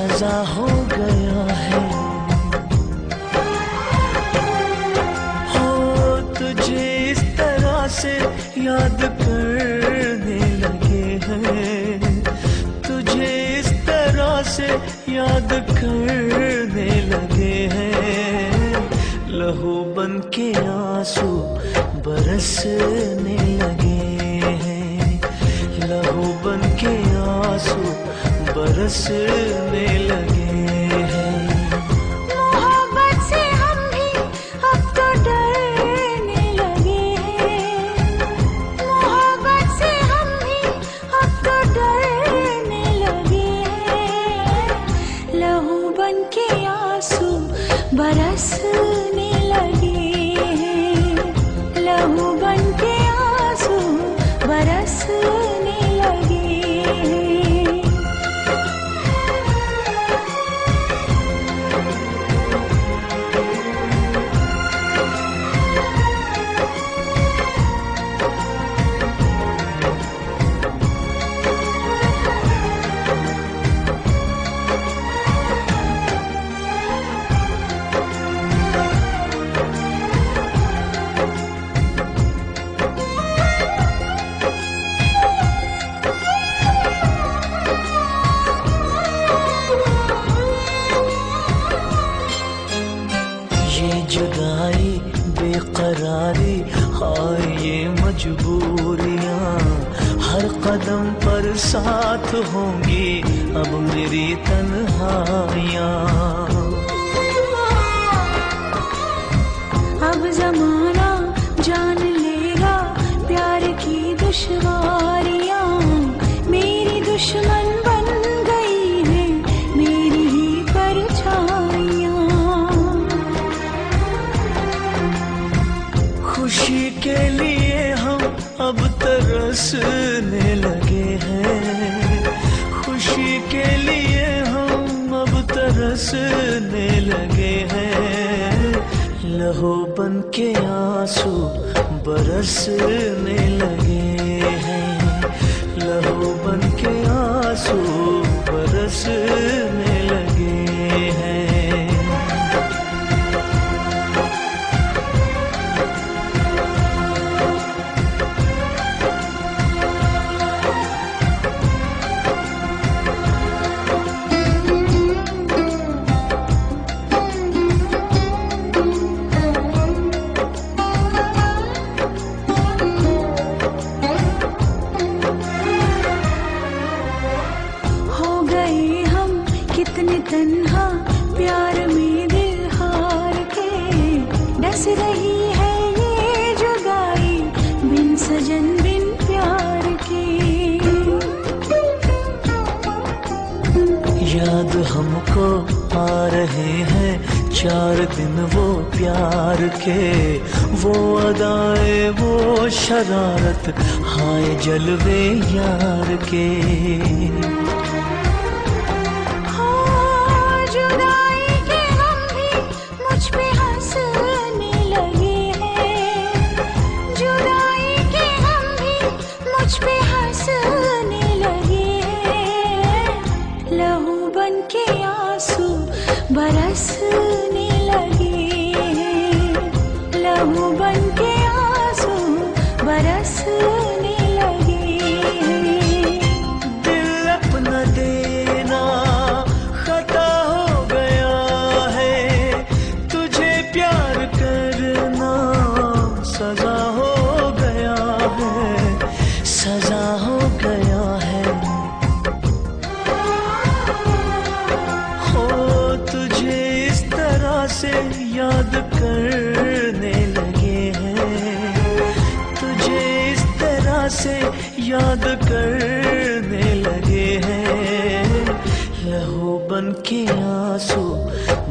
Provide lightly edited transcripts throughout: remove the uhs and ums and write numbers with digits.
सजा हो गया है। हो तुझे इस तरह से याद करने लगे हैं, तुझे इस तरह से याद करने लगे हैं। लहू बन के आंसू बरसने लगे हैं, लहू बन के आंसू बरसने लगे हैं। मोहब्बत से हम भी अब तो डरने लगे हैं, मोहब्बत से हम भी अब तो डरने लगे हैं। लहू बन के आंसू बरसने लगे हैं, लहू बन के आंसू बरसने लगे हैं। ये जुदाई बेकरारी, हाय ये मजबूरियां, हर कदम पर साथ होंगी अब मेरी तन्हाइयां। अब जमाना जान लेगा प्यार की दुश्वारियां, मेरी दुश्मन बन गई है मेरी ही परछाइयां। खुशी के लिए हम अब तरसने लगे हैं, खुशी के लिए हम अब तरसने लगे हैं। लहू बन के आंसू बरसने लगे हैं, लहू बन के आंसू बरसने लगे हैं। कितने तन्हा प्यार में दिल हार के, डस रही है ये जुदाई बिन सजन बिन प्यार के। याद हमको आ रहे हैं 4 दिन वो प्यार के, वो अदाए वो शरारत, हाय जलवे यार के। बरसने लगे हैं, लहू बन के आंसू बरसने लगे हैं। दिल अपना देना खता हो गया है, तुझे प्यार करना सजा हो गया है, सजा हो गया है। से याद करने लगे हैं, तुझे इस तरह से याद करने लगे हैं। लहू बन के आंसू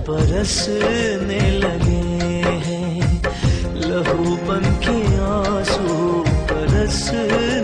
बरसने लगे हैं, लहू बन के आंसू बरसने